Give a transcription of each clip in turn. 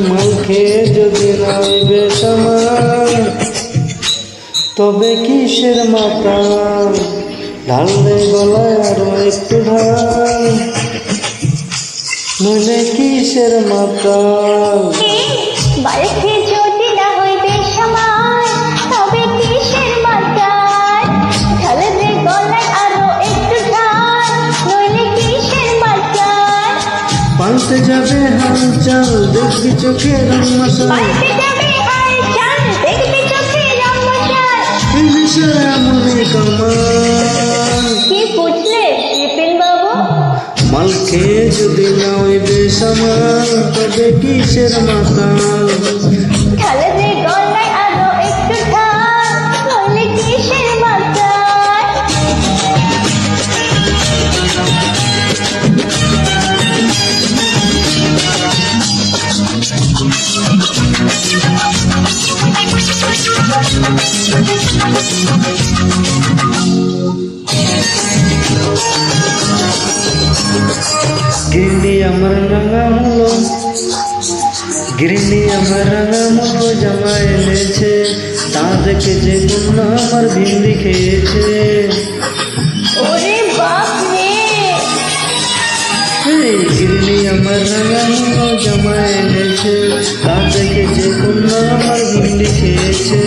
মাল খেয়ে যদি নয় বেসামাল তবে কিসের মাথা ঢাললে গলায় আরো একটু ঢাল নইলে কিসের মাথা পাল্টে যাবে হালচাল দেখবি চোখে রং মশাল এমনই কামাল মাল খেয়ে যদি নয় বেসামাল তবে কিসের মাতাল গিন্নি আমার রাঙামুলো জামা এনেছে তা দেখে যে কন্যা আমার ভিন্ডি খেয়েছে গিন্নি আমার রাঙামুলো জামা এনেছে তা দেখে যে কন্যা আমার ভিন্ডি খেয়েছে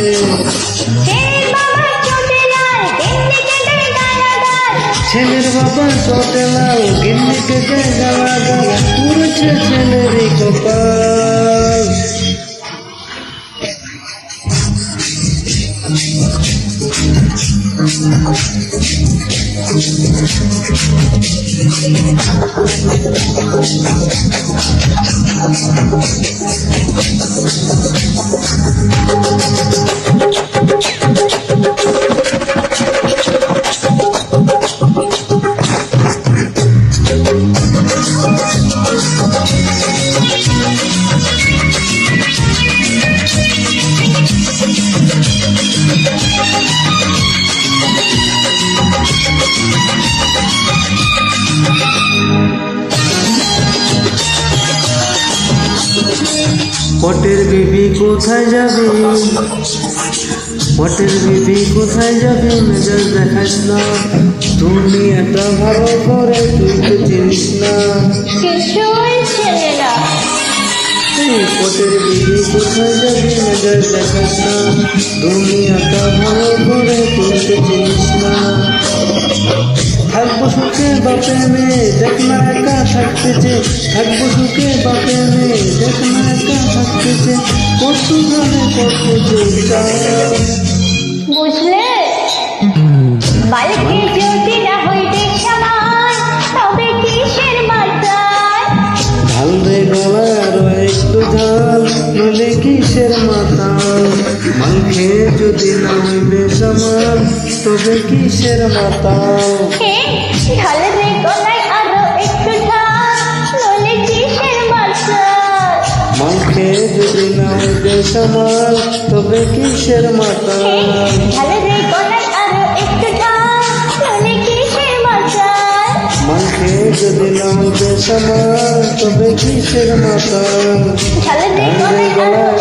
ছেলের বাবা চটে লাল গিন্নি কেটে গালা গালা পুরেছে ছেলেরই কপাল পটের বিবি কোথায় যাবে মেজাজ দেখাস না তুমি এটা ভালো করে তুই তো চিনিস না পটের বিবি কোথায় যাবে মেজাজ দেখাস না তুমি এটা ভালো করে তুই তো চিনিস না থাকবো সুখে বাপে মেয়ে দেখ না একা থাকতেছে থাকবো সুখে বাপে মেয়ে দেখ না একা থাকতেছে কত গানে কত বুঝলে বালকে যদি না হইবে সমান তবে কিসের মাতাল ঢাল রে গলায় আরো একটু ঢাল নইলে কিসের মাতাল মাল খেয়ে যদি না হইবে সমান তবে কিসের মাতাল ঢাল রে গলায় আরো একটু ঢাল নইলে কিসের মাতাল মাল খেয়ে যদি না হইবে সমান তবে কিসের মাতাল ঢাল রে গলায় আরো একটু ঢাল নইলে কিসের মাতাল মাল খেয়ে যদি না হইবে সমান তবে কিসের মাতাল ঢাল রে গলায়